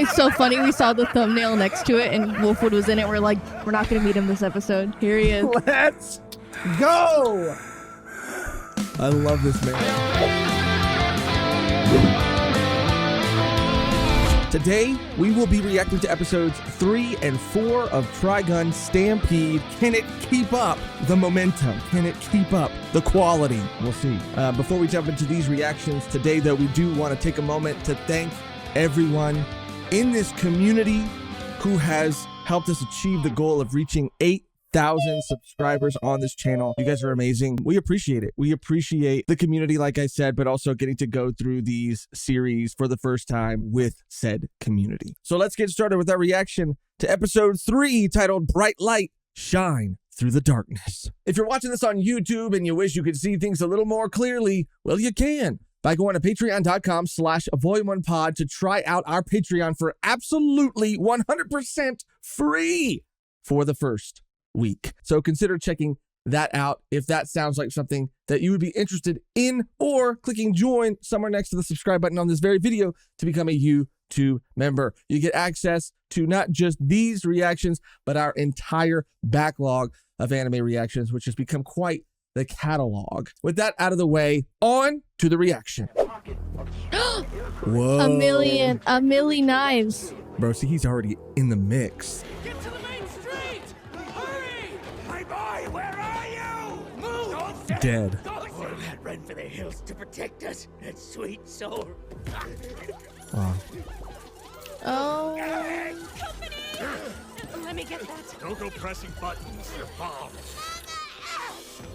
It's so funny. We saw the thumbnail next to it, and Wolfwood was in it. We're like, we're not gonna meet him this episode. Here he is. Let's go! I love this man. Today, we will be reacting to episodes 3 and 4 of Trigun Stampede. Can it keep up the momentum? Can it keep up the quality? We'll see. Before we jump into these reactions today, though, we do want to take a moment to thank everyone in this community who has helped us achieve the goal of reaching 8,000 subscribers on this channel. You guys are amazing. We appreciate it. We appreciate the community, like I said, but also getting to go through these series for the first time with said community. So let's get started with our reaction to episode 3, titled Bright Light, Shine Through the Darkness. If you're watching this on YouTube and you wish you could see things a little more clearly, well, you can by going to patreon.com/volume1pod to try out our Patreon for absolutely 100% free for the first week. So consider checking that out if that sounds like something that you would be interested in, or clicking join somewhere next to the subscribe button on this very video to become a YouTube member. You get access to not just these reactions, but our entire backlog of anime reactions, which has become quite the catalog. With that out of the way, on to the reaction. Whoa. A million knives. Bro, see, he's already in the mix. Get to the main street! Hurry! My boy, where are you? Move! Don't Dead. Run for the hills to protect us. That sweet soul. Oh. Oh. Company! Let me get that. Don't go pressing buttons. They're bombs.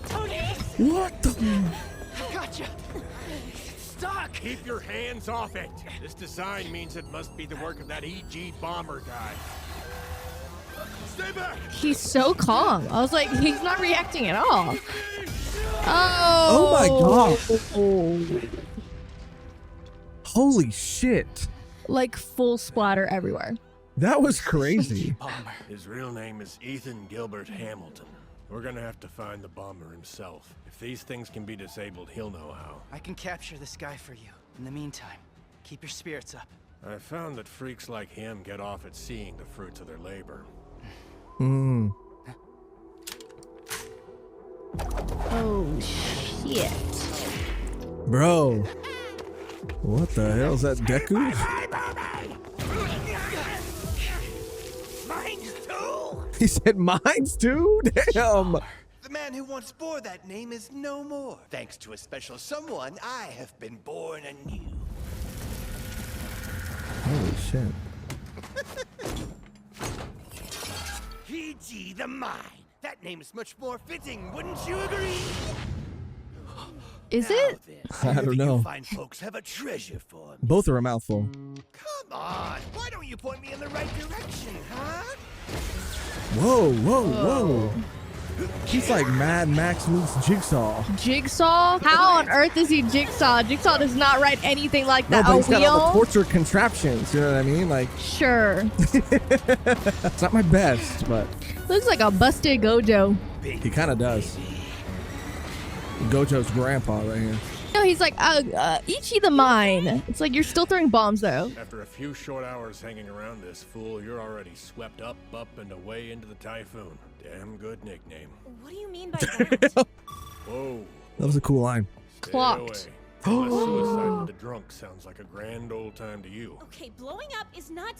Tony! What the? Gotcha. Stuck. Keep your hands off it. This design means it must be the work of that EG bomber guy. Stay back. He's so calm. I was like, he's not reacting at all. Oh my Oh. god. Holy shit. Like full splatter everywhere. That was crazy. Bomber. His real name is Ethan Gilbert Hamilton. We're gonna have to find the bomber himself. If these things can be disabled, he'll know how. I can capture this guy for you. In the meantime, keep your spirits up. I found that freaks like him get off at seeing the fruits of their labor. Hmm. Oh shit. Bro. What the hell is that, Deku? Mines too! He said mines too? Damn. The man who once bore that name is no more. Thanks to a special someone, I have been born anew. Holy shit. PG the Mine. That name is much more fitting, wouldn't you agree? Is Now it? then, I don't wherever you know. fine folks have a treasure for me. Both are a mouthful. Come on, why don't you point me in the right direction, huh? Whoa, whoa, whoa. He's like Mad Max meets Jigsaw. Jigsaw? How on earth is he Jigsaw? Jigsaw does not write anything like No, that. but A he's got all the wheel? torture contraptions, you know what I mean? Like, Sure. it's not my best, but Looks like a busted Gojo. he kind of does. Gojo's grandpa right here. No, he's like, Ichi the mine. It's like you're still throwing bombs though. After a few short hours hanging around this fool, you're already swept up, and away into the typhoon. Damn good nickname. What do you mean by that? Whoa. That was a cool line. Stay Clocked. away. Unless suicide with the drunk sounds like a grand old time to you. Okay, blowing up is not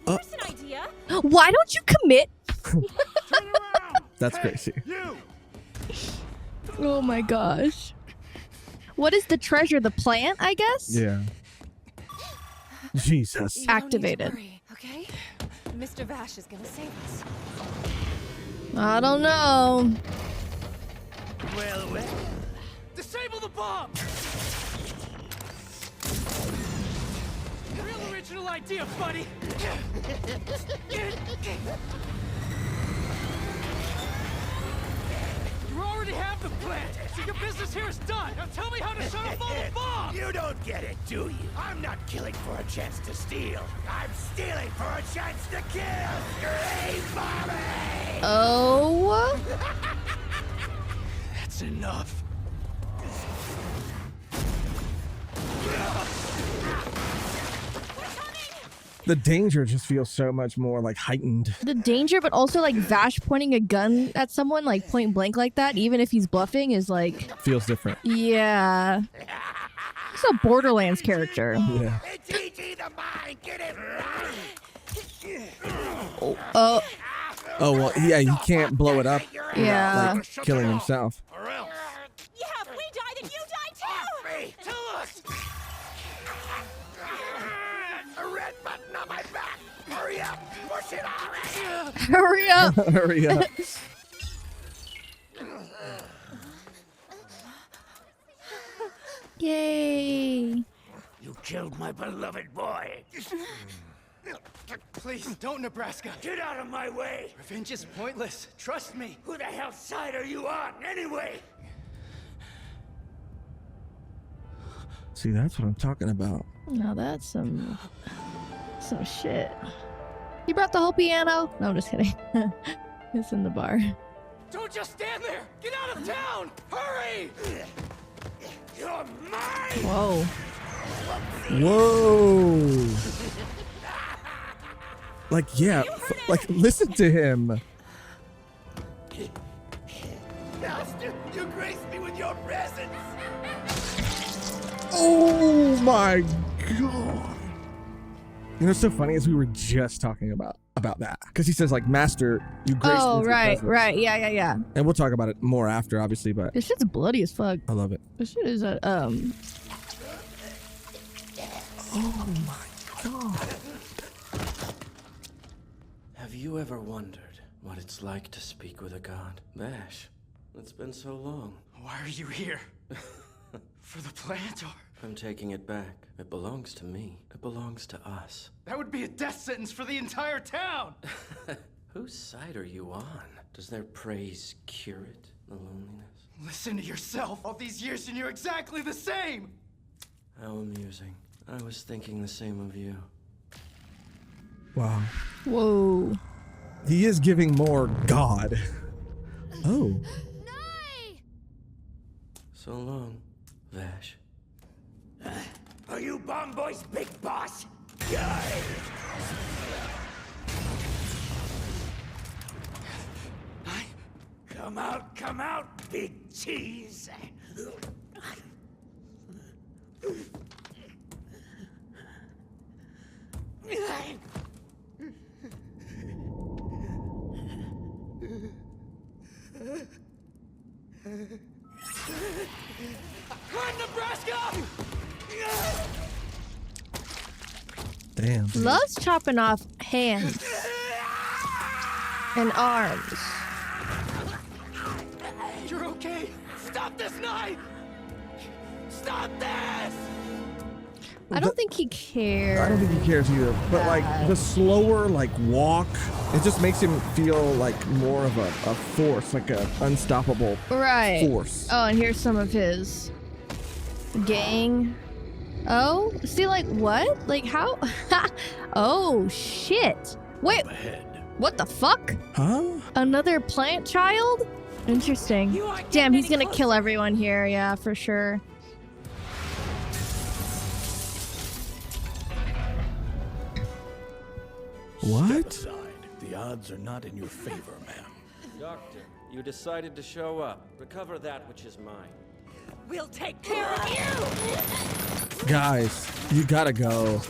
Here's an idea. Why don't you commit? Turn around! That's Hey, crazy. You! Oh my gosh. What is the treasure? The plant, I guess? Yeah. Jesus. You don't need to Activated. worry, okay? Mr. Vash is gonna save us. I don't know. Well, well. Disable the bomb! Real original idea, buddy! You already have the plant, so your business here is done. Now tell me how to shut off all the bombs! You don't get it, do you? I'm not killing for a chance to steal. I'm stealing for a chance to kill. Scream, Mommy! Oh. That's enough. The danger just feels so much more like heightened. The danger, but also like Vash pointing a gun at someone like point blank like that, even if he's bluffing, is like Feels different. yeah. It's a Borderlands character. Yeah. It's E.G. the Mind! Get it right! Oh Oh well, yeah. He can't blow it up yeah. like killing himself. Or else. Yeah, if we die, then you die too! Me! To us! A red button on my back! Hurry up! Push it already! Hurry up. Hurry up. Yay. You killed my beloved boy! Please, don't, Nebraska. Get out of my way! Revenge is pointless. Trust me. Who the hell's side are you on, anyway? See, that's what I'm talking about. Now that's some shit. You brought the whole piano? No, I'm just kidding. It's in the bar. Don't just stand there. Get out of town. Hurry. You're mine! Whoa. Whoa. Like, yeah. Like, listen to him. Master, you grace me with your presence! Oh my god. You know what's so funny is we were just talking about that. Because he says, like, Master, you grace me Oh, with your right, presence." right. Yeah. And we'll talk about it more after, obviously, but This shit's bloody as fuck. I love it. This shit is a, Oh my god. Have you ever wondered what it's like to speak with a god? Vash, it's been so long. Why are you here? For the plant, or I'm taking it back. It belongs to me. It belongs to us. that would be a death sentence for the entire town. Whose side are you on? Does their praise cure it? The loneliness? Listen to yourself. All these years and you're exactly the same. How amusing. I was thinking the same of you. Wow. whoa. He is giving more God. Oh. So long, Vash. Are you Bomb Boy's big boss? Die! Come out, big cheese! Run, Nebraska! Damn. Loves chopping off hands and arms. You're okay. Stop this knife! Stop this! I don't think he I cares. don't think he cares either. But like the slower like walk, it just makes him feel like more of a force, like a unstoppable Right. force. Oh, and here's some of his gang. Oh, see, like what? Like how? Oh shit! Wait, what the fuck? Huh? Another plant child? Interesting. You aren't Damn, getting he's any gonna closer. kill everyone here. Yeah, for sure. What? Aside, the odds are not in your favor, ma'am. Doctor, you decided to show up. Recover that which is mine. We'll take care of you! Guys, you gotta go.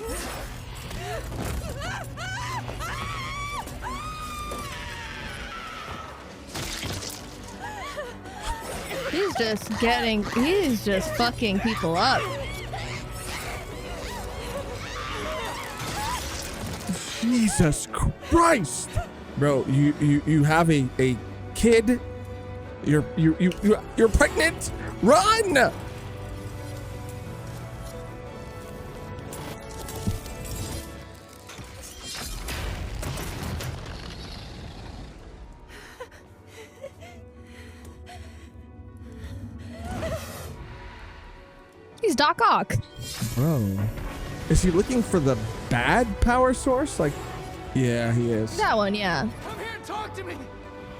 He's just fucking people up. Jesus Christ, bro! You have a kid. You're pregnant. Run! He's Doc Ock. Bro, is he looking for the bad power source? Like, yeah, he is. That one, yeah. Come here and talk to me!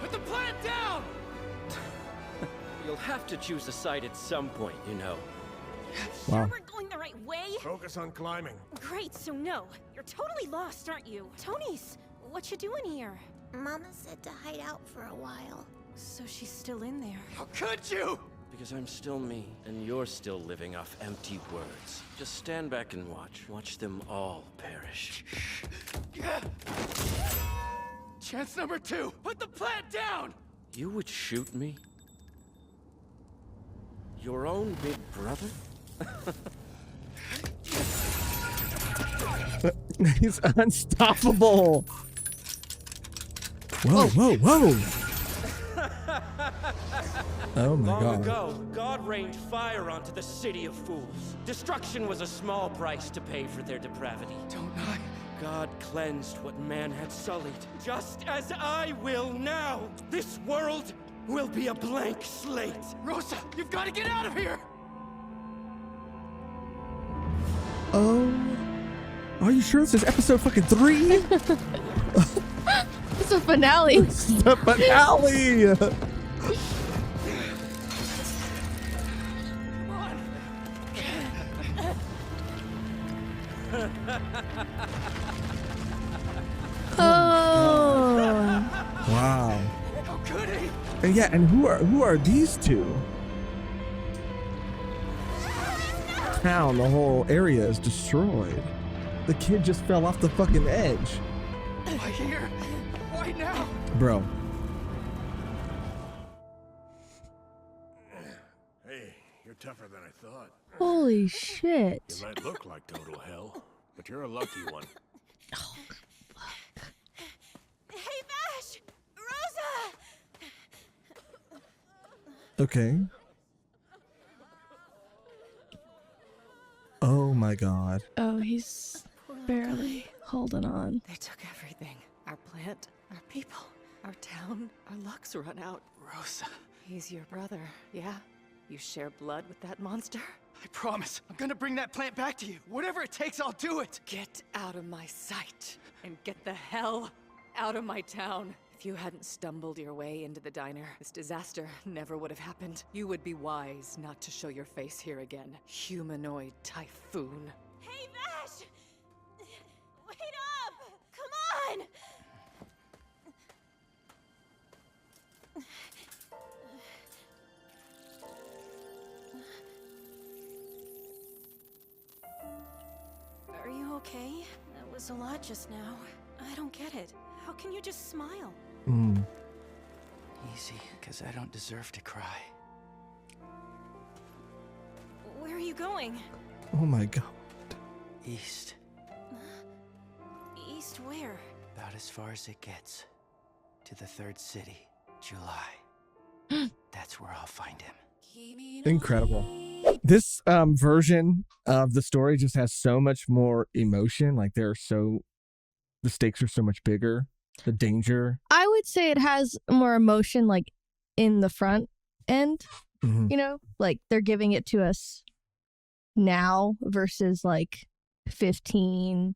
Put the plant down! You'll have to choose a side at some point, you know. Wow. We're going the right way? Focus on climbing. Great, so no. You're totally lost, aren't you? Tony's, what you doing here? Mama said to hide out for a while. So she's still in there. How could you? Because I'm still me, and you're still living off empty words. Just stand back and watch. Watch them all perish. Chance number 2. Put the plant down! You would shoot me? Your own big brother? He's unstoppable. Whoa, whoa, whoa. Oh my Long god. ago, God rained fire onto the city of fools. Destruction was a small price to pay for their depravity. Don't I? God cleansed what man had sullied, just as I will now. This world will be a blank slate. Rosa, you've got to get out of here! Oh. Are you sure this is episode fucking 3? It's a finale. It's the finale. Oh. Wow. How could he? And yeah, and who are these two? Town, the whole area is destroyed. The kid just fell off the fucking edge. Why here? Why now? Bro. Hey, you're tougher than I thought. Holy shit. You might look like total hell, but you're a lucky one. Hey, Vash! Rosa! Okay. Oh my god. Oh, he's barely holding on. They took everything. Our plant, our people, our town. Our luck's run out. Rosa, He's your brother, yeah? You share blood with that monster? I promise. I'm gonna bring that plant back to you. Whatever it takes, I'll do it. Get out of my sight and get the hell out of my town. If you hadn't stumbled your way into the diner, this disaster never would have happened. You would be wise not to show your face here again. Humanoid typhoon. Hey, Vash! Wait up! Come on! Are you okay? That was a lot just now. I don't get it. How can you just smile? Mm. Easy, because I don't deserve to cry. Where are you going? Oh my god. East, East where? about as far as it gets. To the third city, July. That's where I'll find him. Incredible. This version of the story just has so much more emotion. Like the stakes are so much bigger. The danger. I would say it has more emotion like in the front end, Mhm. you know? Like they're giving it to us now versus like 15,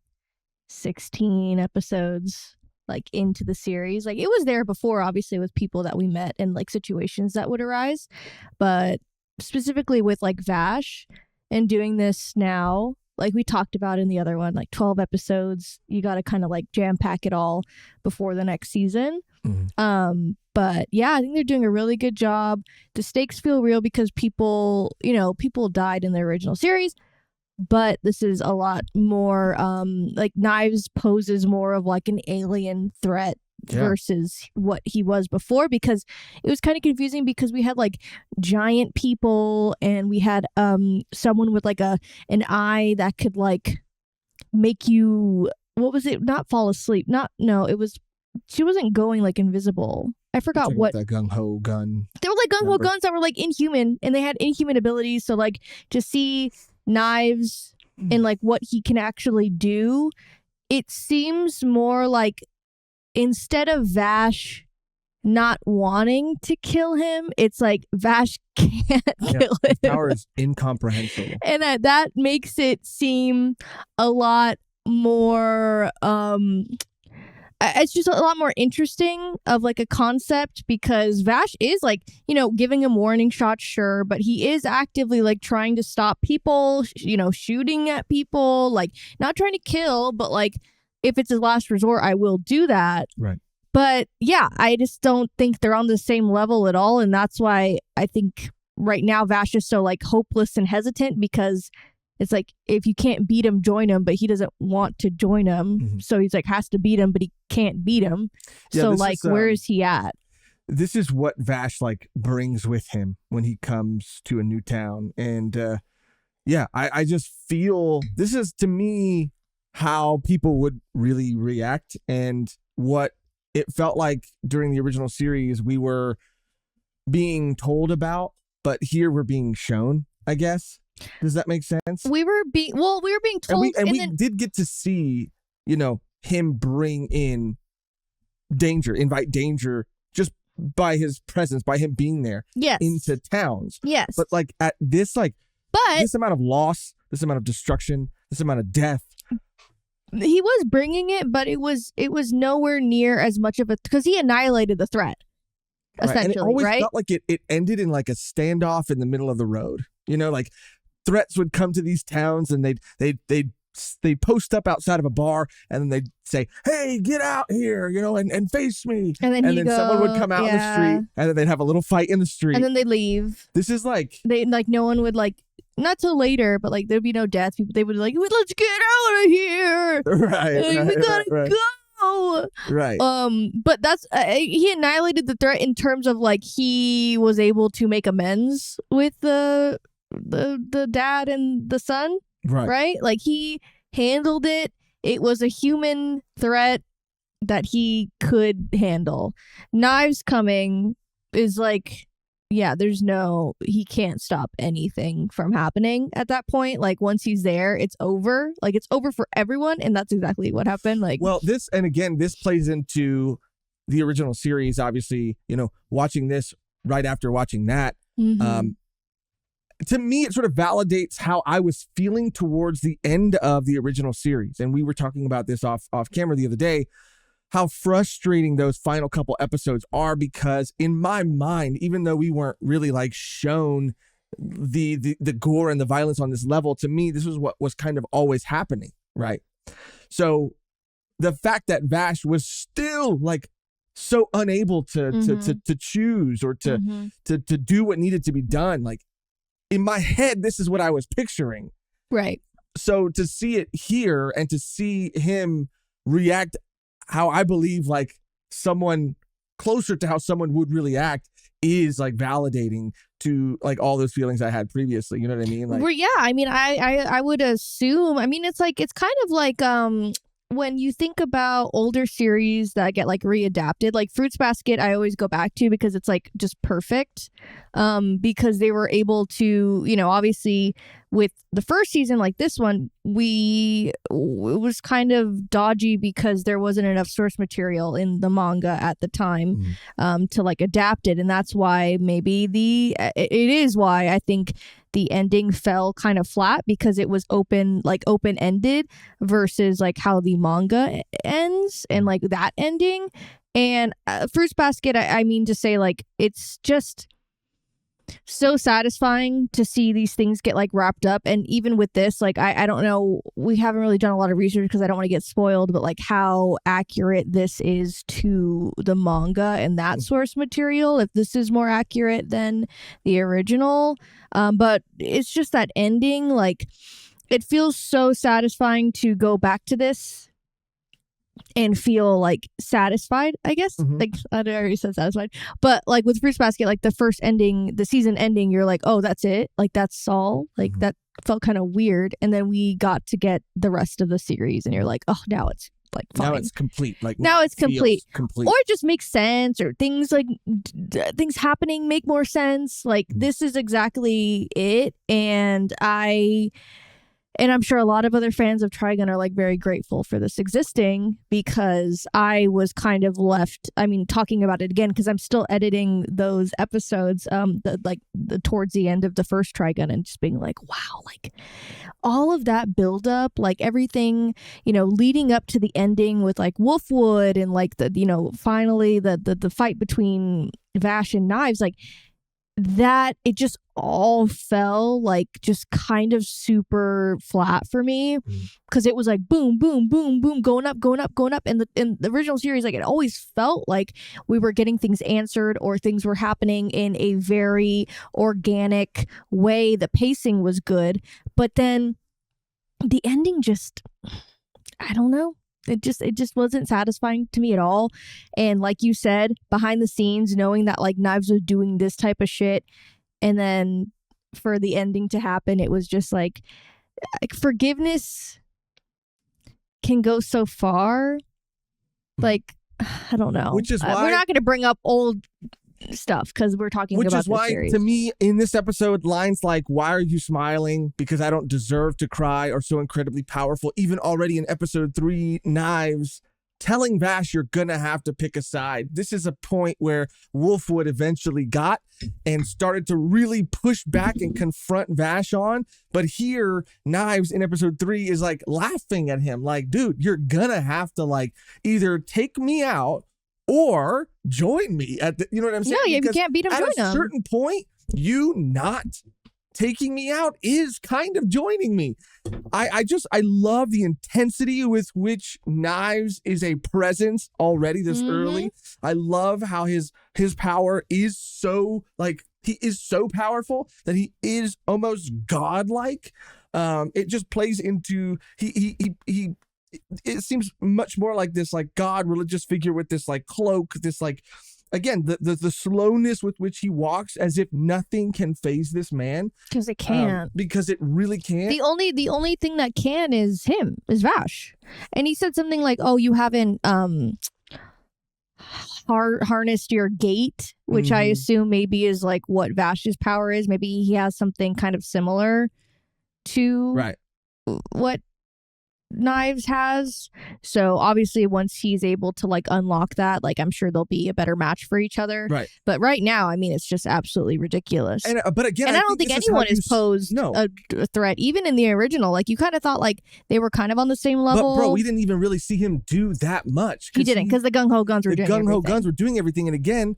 16 episodes like into the series. Like it was there before, obviously, with people that we met and like situations that would arise. But specifically with like Vash and doing this now, like we talked about in the other one, like 12 episodes, you got to kind of like jam pack it all before the next season. Mhm. But yeah, I think they're doing a really good job. The stakes feel real because people died in the original series, but this is a lot more like Knives poses more of like an alien threat versus what he was before, because it was kind of confusing because we had like giant people and we had someone with like an eye that could like make you, what was it, not fall asleep, she wasn't going like invisible. I forgot what that gung ho gun. they were like gung ho guns that were like inhuman, and they had inhuman abilities. So like to see Knives and like what he can actually do, it seems more like instead of Vash not wanting to kill him, it's like Vash can't kill him. Power is incomprehensible. And that makes it seem a lot more it's just a lot more interesting of like a concept, because Vash is like, you know, giving him warning shots, sure, but he is actively like trying to stop people, you know, shooting at people, like not trying to kill, but like if it's his last resort, I will do that. Right. But yeah, I just don't think they're on the same level at all. And that's why I think right now Vash is so like hopeless and hesitant, because it's like, if you can't beat him, join him, but he doesn't want to join him. Mm-hmm. So he's like, has to beat him, but he can't beat him. Yeah, so like, where is he at? This is what Vash like brings with him when he comes to a new town. And yeah, I just feel this is, to me, how people would really react, and what it felt like during the original series we were being told about, but here we're being shown, I guess. Does that make sense? We were being told, and we did get to see, you know, him bring in danger, invite danger just by his presence, by him being there, yes, into towns. Yes. But like at this, like, but this amount of loss, this amount of destruction, this amount of death. He was bringing it, but it was nowhere near as much of a, because he annihilated the threat. Essentially, and it always right? felt like it ended in like a standoff in the middle of the road. You know, like threats would come to these towns, and they'd post up outside of a bar, and then they'd say, "Hey, get out here," you know, and face me. And then someone would come out in the street, and then they'd have a little fight in the street, and then they'd leave. This is like no one would like. Not till later, but like there'd be no deaths. People, they would like, let's get out of here. Right. We gotta go. Right. But that's he annihilated the threat in terms of like he was able to make amends with the dad and the son. Right. Like he handled it. It was a human threat that he could handle. Knives coming is like, yeah, he can't stop anything from happening at that point. Like once he's there, it's over. Like it's over for everyone, and that's exactly what happened. Like, well, this plays into the original series. Obviously, you know, watching this right after watching that, to me, it sort of validates how I was feeling towards the end of the original series. And we were talking about this off camera the other day, how frustrating those final couple episodes are, because in my mind, even though we weren't really like shown the gore and the violence on this level, to me, this was what was kind of always happening. Right. So the fact that Vash was still like so unable to choose or to do what needed to be done, like in my head, this is what I was picturing. Right. So to see it here and to see him react how I believe like someone closer to how someone would really act is like validating to like all those feelings I had previously. You know what I mean? Like, well, yeah. I mean, I would assume. I mean, it's kind of like when you think about older series that get like readapted, like Fruits Basket, I always go back to because it's like just perfect. Because they were able to, you know, obviously with the first season, like this one, it was kind of dodgy because there wasn't enough source material in the manga at the time to like adapt it. And that's why maybe it is why I think the ending fell kind of flat, because it was open-ended versus like how the manga ends and like that ending. And Fruits Basket, I mean to say, like, it's just so satisfying to see these things get like wrapped up. And even with this, like, I don't know, we haven't really done a lot of research because I don't want to get spoiled, but like how accurate this is to the manga and that source material, if this is more accurate than the original. But it's just that ending, like, it feels so satisfying to go back to this and feel like satisfied, I guess. Like, I already said satisfied, but like with Fruits Basket, like the first ending, the season ending, you're like, oh, that's it, like that's all, like that felt kind of weird. And then we got to get the rest of the series and you're like, oh, now it's like fine. Now it's complete. Like now it's complete. Complete. Or it just makes sense, or things like things happening make more sense. Like this is exactly it. And And I'm sure a lot of other fans of Trigun are like very grateful for this existing, because I was kind of left, I mean, talking about it again, because I'm still editing those episodes, the towards the end of the first Trigun, and just being like, wow, like all of that build up, like everything, you know, leading up to the ending with like Wolfwood and like the, you know, finally the fight between Vash and Knives, like that, it just all fell like just kind of super flat for me, because it was like boom, boom, boom, boom, going up, going up, going up. And in the original series, like it always felt like we were getting things answered, or things were happening in a very organic way. The pacing was good, but then the ending just, I don't know. It just wasn't satisfying to me at all. And like you said, behind the scenes, knowing that like Knives was doing this type of shit, and then for the ending to happen, it was just like forgiveness can go so far. Like, I don't know. Which is why we're not going to bring up old stuff because we're talking about this series. Which is why, to me, in this episode, lines like, why are you smiling? Because I don't deserve to cry, are so incredibly powerful. Even already in episode 3, Knives telling Vash you're gonna have to pick a side. This is a point where Wolfwood eventually got and started to really push back and confront Vash on. But here, Knives in episode 3 is like laughing at him, like, dude, you're gonna have to like either take me out or join me at the, you know what I'm saying? No, if you can't beat him, join him. At a certain point, you not taking me out is kind of joining me. I love the intensity with which Knives is a presence already this early. I love how his power is so, like, he is so powerful that he is almost godlike. It just plays into, it seems much more like this like god religious figure with this like cloak, this like, again, the slowness with which he walks, as if nothing can phase this man. Because it can't. Because it really can't. The only thing that can is him, is Vash. And he said something like, oh, you haven't harnessed your gate, which I assume maybe is like what Vash's power is. Maybe he has something kind of similar to what Knives has. So obviously once he's able to like unlock that, like I'm sure they'll be a better match for each other. Right. But right now, I mean, it's just absolutely ridiculous. And but again, and I don't think anyone has posed a threat, even in the original. Like you kind of thought like they were kind of on the same level. But bro, we didn't even really see him do that much. He didn't, because the gung ho guns were doing everything. The gung ho guns were doing everything. And again,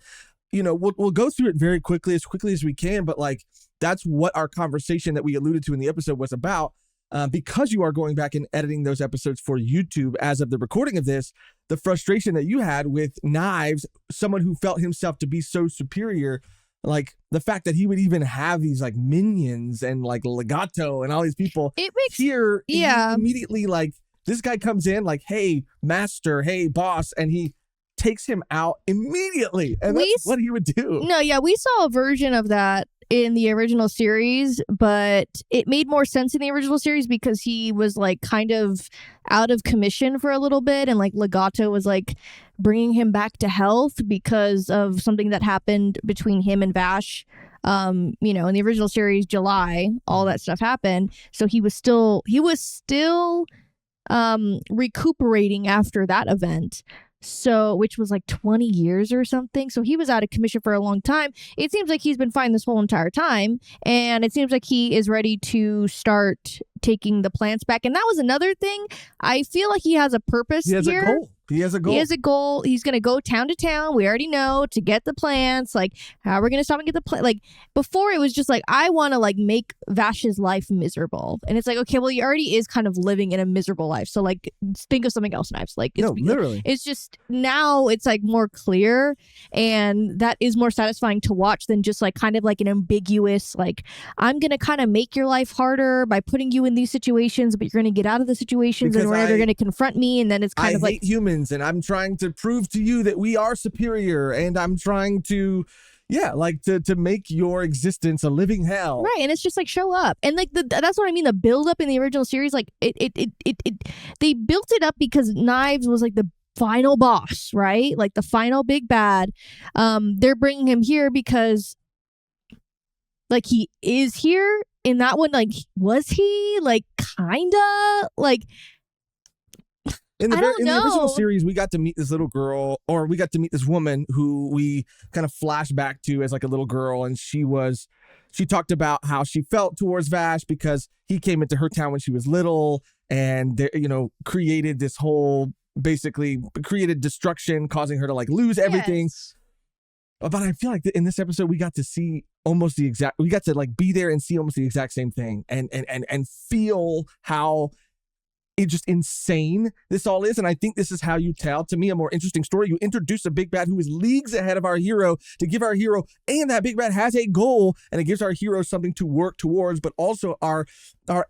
you know, we'll go through it very quickly as we can. But like that's what our conversation that we alluded to in the episode was about. Because you are going back and editing those episodes for YouTube as of the recording of this, the frustration that you had with Knives, someone who felt himself to be so superior, like the fact that he would even have these like minions and like Legato and all these people, it makes here, immediately like this guy comes in like, hey, master, hey, boss, and he takes him out immediately. And that's what he would do. No, yeah, we saw a version of that in the original series, but it made more sense in the original series because he was like kind of out of commission for a little bit, and like Legato was like bringing him back to health because of something that happened between him and Vash. You know, in the original series, July, all that stuff happened, so he was still recuperating after that event. So, which was like 20 years or something. So he was out of commission for a long time. It seems like he's been fine this whole entire time. And it seems like he is ready to start taking the plants back. And that was another thing. I feel like he has a purpose here. He has a goal. He's going to go town to town. We already know, to get the plants. Like, how are we going to stop and get the plant? Like, before it was just like, I want to like make Vash's life miserable. And it's like, okay, well, he already is kind of living in a miserable life. So like, think of something else, Knives. Like, literally. It's just, now it's like more clear. And that is more satisfying to watch than just like kind of like an ambiguous, like, I'm going to kind of make your life harder by putting you in these situations, but you're going to get out of the situations and you're going to confront me. And then it's kind of like humans. And I'm trying to prove to you that we are superior, and I'm trying to to make your existence a living hell. Right. And it's just like, show up. And like that's what I mean, the build up in the original series, like it they built it up because Knives was like the final boss, right? Like the final big bad. They're bringing him here because like he is here. In that one, like, was he like kinda like? In the I don't know. original series, we got to meet this little girl, or we got to meet this woman who we kind of flash back to as like a little girl, and she talked about how she felt towards Vash because he came into her town when she was little, and created this whole, basically created destruction, causing her to like lose everything. Yes. But I feel like in this episode we got to see we got to like be there and see almost the exact same thing, and feel how it's just insane this all is. And I think this is how you tell, to me, a more interesting story. You introduce a big bad who is leagues ahead of our hero to give our hero, and that big bad has a goal, and it gives our hero something to work towards, but also our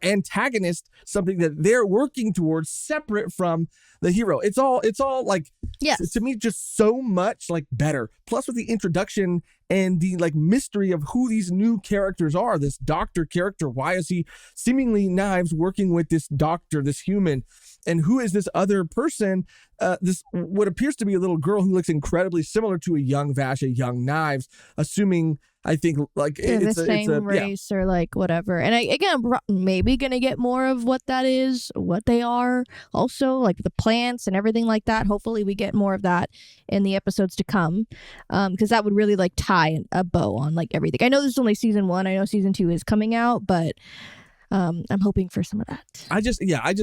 antagonist something that they're working towards separate from the hero. It's all like, yes, to me, just so much like better. Plus with the introduction and the like mystery of who these new characters are. This doctor character, why is he seemingly Knives working with this doctor, this human, and who is this other person, this what appears to be a little girl who looks incredibly similar to a young Vash, a young Knives, assuming, I think, like they're the same race or like whatever. And I'm maybe gonna get more of what that is, what they are, also like the plants and everything like that. Hopefully we get more of that in the episodes to come, because that would really like tie a bow on like everything. I know this is only season 1. I know season 2 is coming out, but I'm hoping for some of that. I just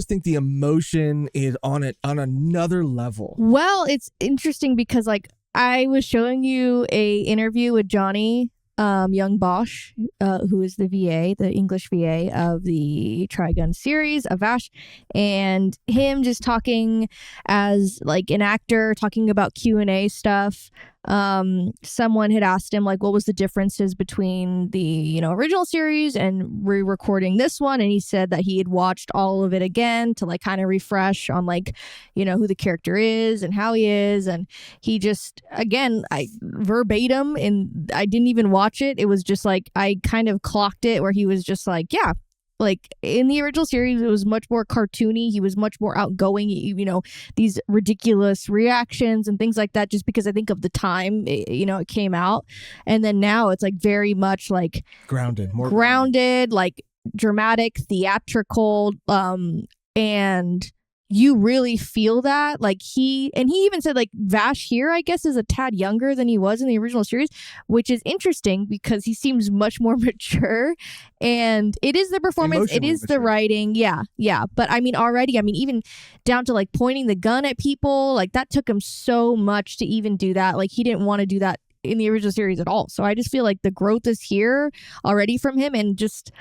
think the emotion is on another level. Well, it's interesting because like I was showing you a interview with Johnny Young Bosch, who is the VA, the English VA of the Trigun series of Vash, and him just talking as like an actor, talking about Q&A stuff. Someone had asked him like what was the differences between the original series and re-recording this one, and he said that he had watched all of it again to like kind of refresh on like who the character is and how he is, and he just, again, I verbatim, and I didn't even watch it, it was just like I kind of clocked it where he was just like, yeah, like in the original series it was much more cartoony, he was much more outgoing, these ridiculous reactions and things like that, just because I think of the time it came out. And then now it's like very much like more grounded, like dramatic, theatrical, and you really feel that. Like he even said like Vash here, I guess, is a tad younger than he was in the original series, which is interesting because he seems much more mature. And it is the performance, it is the writing, yeah. But I mean, already, even down to like pointing the gun at people, like that took him so much to even do that. Like he didn't want to do that in the original series at all. So I just feel like the growth is here already from him, and just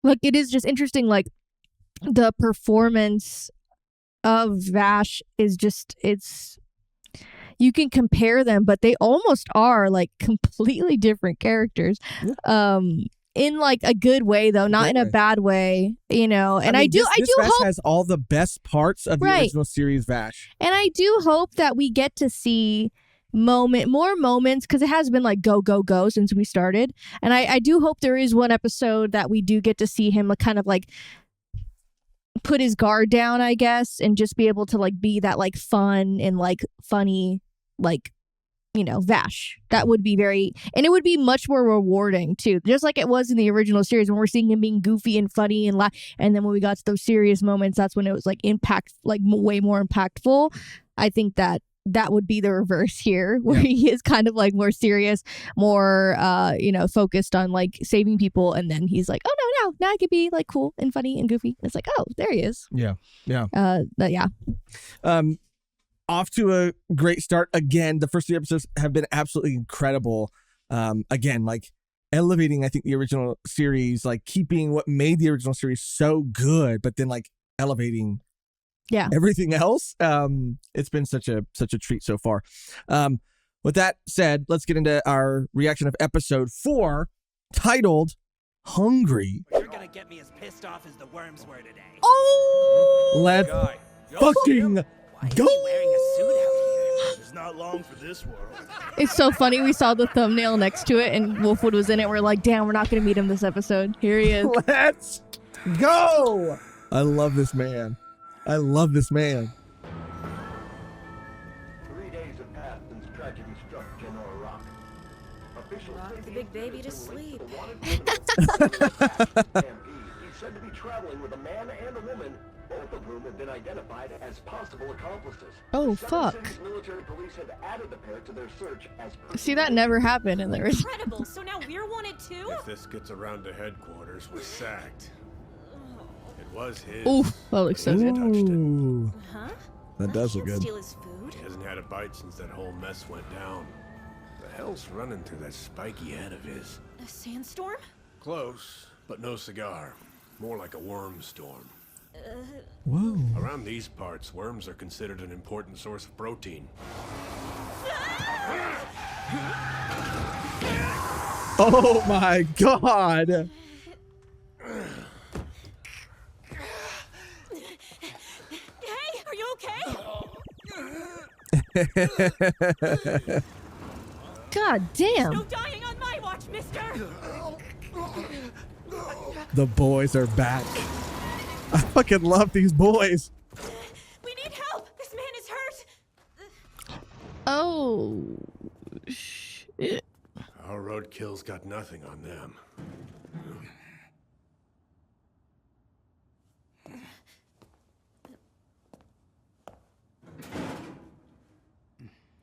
like it is just interesting, like the performance of Vash is just, you can compare them, but they almost are like completely different characters. Yeah. In like a good way though, not in a bad way, And I do Vash hope has all the best parts of the original series Vash. And I do hope that we get to see more moments, because it has been like go since we started. And I do hope there is one episode that we do get to see him kind of like put his guard down, I guess, and just be able to like be that like fun and like funny, like Vash. That would be and it would be much more rewarding too, just like it was in the original series when we're seeing him being goofy and funny and and then when we got to those serious moments, that's when it was like way more impactful. I think that would be the reverse here, where he is kind of like more serious, more focused on like saving people, and then he's like, oh now I could be like cool and funny and goofy. It's like, oh, there he is. But yeah. Off to a great start. Again, the first 3 episodes have been absolutely incredible. Again, like elevating, I think, the original series, like keeping what made the original series so good, but then like elevating everything else. It's been such a treat so far. With that said, let's get into our reaction of episode 4, titled Hungry. You're gonna get me as pissed off as the worms were today. Oh, let's fucking go. Why is he wearing a suit out here? It's not long for this world. It's so funny. We saw the thumbnail next to it, and Wolfwood was in it. We're like, damn, we're not going to meet him this episode. Here he is. Let's go. I love this man. 3 days have passed since tragedy struck Genoa Rock. Rock the big baby to sleep. He's said to be traveling with a man and a woman, both of whom have been identified as possible accomplices. Oh, The fuck. Seven Cities military police have added the pair to their search as See, that never happened in the original. Incredible. So now we're wanted too? If this gets around to headquarters, we're sacked. It was his. Ooh, that looks so good. Ooh, Huh? that does look Can't good. steal his food. He hasn't had a bite since that whole mess went down. The hell's running through that spiky head of his? A sandstorm? Close, but no cigar. More like a worm storm. Whoa. Around these parts, worms are considered an important source of protein. Oh my god. Hey, are you okay? God damn. No dying on my watch, mister! The boys are back. I fucking love these boys. We need help! This man is hurt! Oh, shit. Our roadkill's got nothing on them.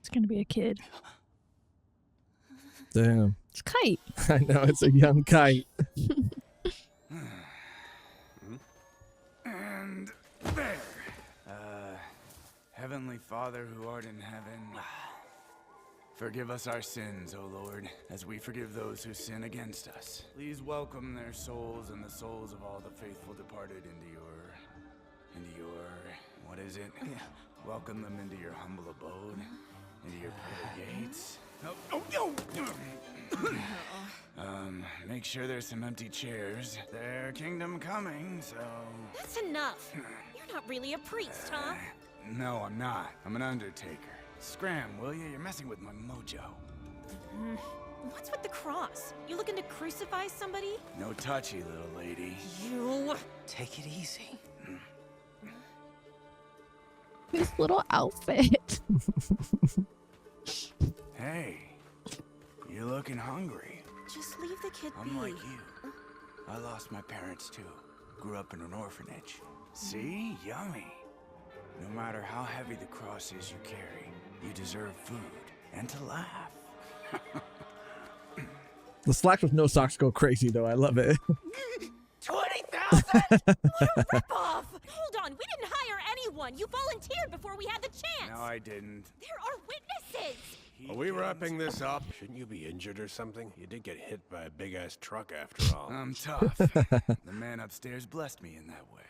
It's gonna be a kid. Damn. It's Kite. I know, it's a young Kite. And there. Heavenly Father who art in heaven, forgive us our sins, O Lord, as we forgive those who sin against us. Please welcome their souls and the souls of all the faithful departed into your, what is it? Welcome them into your humble abode, into your pearly gates. Make sure there's some empty chairs. Their kingdom coming, so... That's enough. You're not really a priest, huh? No, I'm not. I'm an undertaker. Scram, will you? You're messing with my mojo. What's with the cross? You looking to crucify somebody? No touchy, little lady. You... Take it easy. His little outfit. Hey, you're looking hungry. Just leave the kid be. I'm like you. I lost my parents too. Grew up in an orphanage. See? Yummy. No matter how heavy the cross is you carry, you deserve food and to laugh. The slacks with no socks go crazy though. I love it. 20,000? What a ripoff! Hold on, we didn't hire anyone. You volunteered before we had the chance. No, I didn't. There are witnesses. Are we wrapping this up? Shouldn't you be injured or something? You did get hit by a big-ass truck after all. I'm tough. The man upstairs blessed me in that way.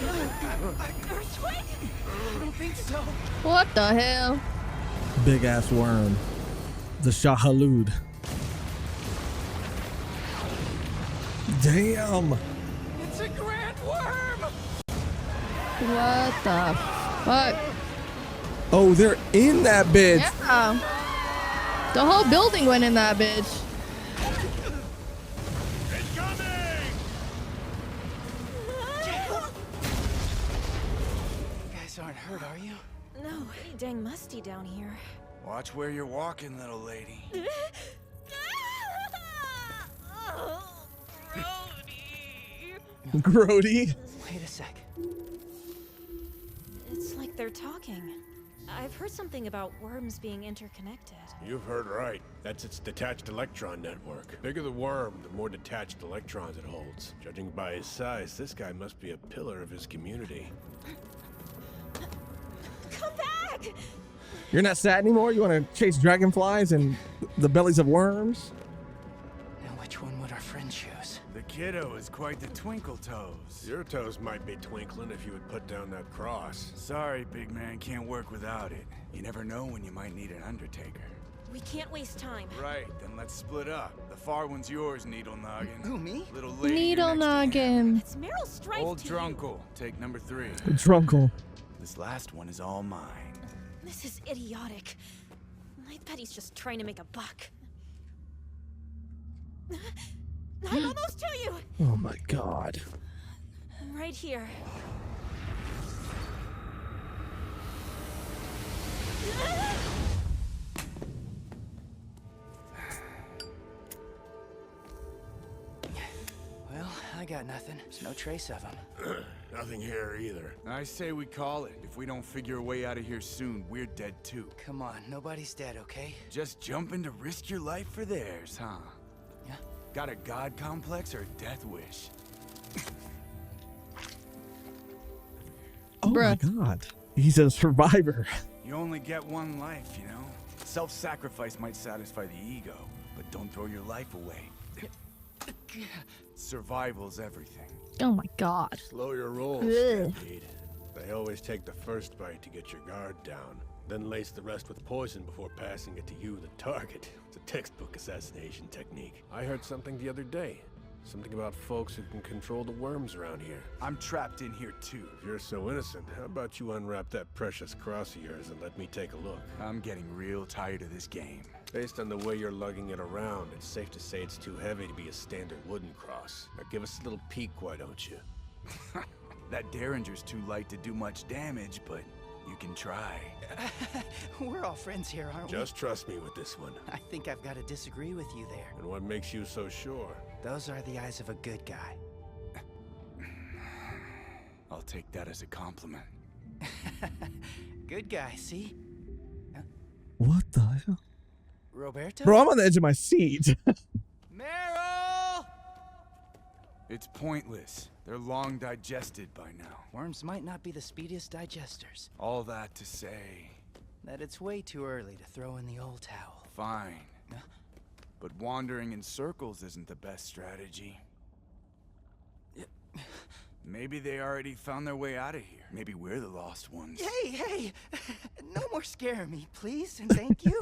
Earthquake? I don't think so. What the hell? Big ass worm. The Shahalud. Damn. It's a grand worm. What the fuck? Oh, they're in that bitch. Yeah. The whole building went in that bitch. You guys aren't hurt, are you? No, pretty dang musty down here. Watch where you're walking, little lady. Grody. Wait a sec. It's like they're talking. I've heard something about worms being interconnected. You've heard right. That's its detached electron network. Bigger the worm, the more detached electrons it holds. Judging by his size, this guy must be a pillar of his community. Come back! You're not sad anymore? You want to chase dragonflies and the bellies of worms? Now which one would our friend choose? The kiddo is quite the twinkle toes. Your toes might be twinkling if you would put down that cross. Sorry, big man, can't work without it. You never know when you might need an undertaker. We can't waste time. Right, then let's split up. The far one's yours, Needle Noggin. Who, me? Little lady. Needle noggin. It's Meryl Streep Old to you. Drunkle, take number 3. Drunkle. This last one is all mine. This is idiotic. I bet he's just trying to make a buck. I'm almost to you! Oh my god. I'm right here. got nothing. There's no trace of him. Nothing here either. I say we call it. If we don't figure a way out of here soon, we're dead too. Come on, nobody's dead, okay? Just jumping to risk your life for theirs, huh? Yeah. Got a god complex or a death wish? Oh my god. He's a survivor. You only get one life, you know? Self-sacrifice might satisfy the ego, but don't throw your life away. Survival's everything. Oh my god. Slow your roll, Ugh. Stampede. They always take the first bite to get your guard down, then lace the rest with poison before passing it to you, the target. It's a textbook assassination technique. I heard something the other day. Something about folks who can control the worms around here. I'm trapped in here too. If you're so innocent, how about you unwrap that precious cross of yours and let me take a look? I'm getting real tired of this game. Based on the way you're lugging it around, it's safe to say it's too heavy to be a standard wooden cross. Now give us a little peek, why don't you? That Derringer's too light to do much damage, but you can try. We're all friends here, aren't we? Just trust me with this one. I think I've got to disagree with you there. And what makes you so sure? Those are the eyes of a good guy. I'll take that as a compliment. Good guy, see? What the hell? Roberto? Bro, I'm on the edge of my seat. Meryl! It's pointless. They're long digested by now. Worms might not be the speediest digesters. All that to say... that it's way too early to throw in the old towel. Fine. But wandering in circles isn't the best strategy. Maybe they already found their way out of here. Maybe we're the lost ones. Hey! No more scaring me, please, and thank you.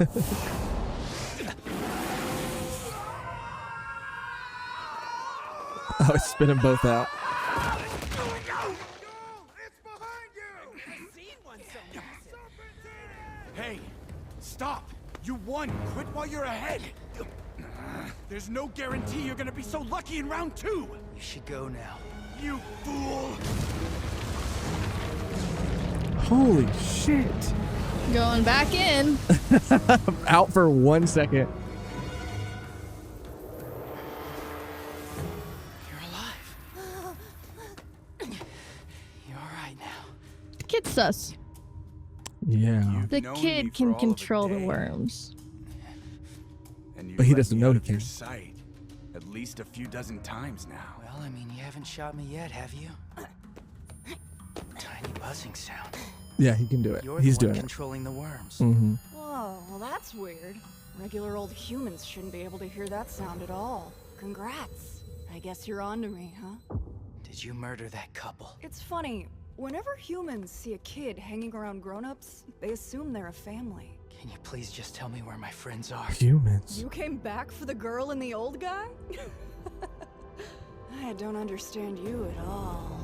Oh, it's spinning both out. Hey, stop! You won! Quit while you're ahead! There's no guarantee you're gonna be so lucky in round 2! You should go now. You fool! Holy shit. Going back in. Out for 1 second. You're alive. You're all right now. The kid's sus. Yeah. The known me kid for can all of a control the day. worms. And But he let doesn't me know out he of your can. sight at least a few dozen times now. Well, I mean, you haven't shot me yet, have you? Tiny buzzing sound. Yeah, he can do it. You're He's the one doing it. controlling the worms. Mm-hmm. Whoa, well that's weird. Regular old humans shouldn't be able to hear that sound at all. Congrats. I guess you're on to me, huh? Did you murder that couple? It's funny. Whenever humans see a kid hanging around grown-ups, they assume they're a family. Can you please just tell me where my friends are? Humans. You came back for the girl and the old guy? I don't understand you at all.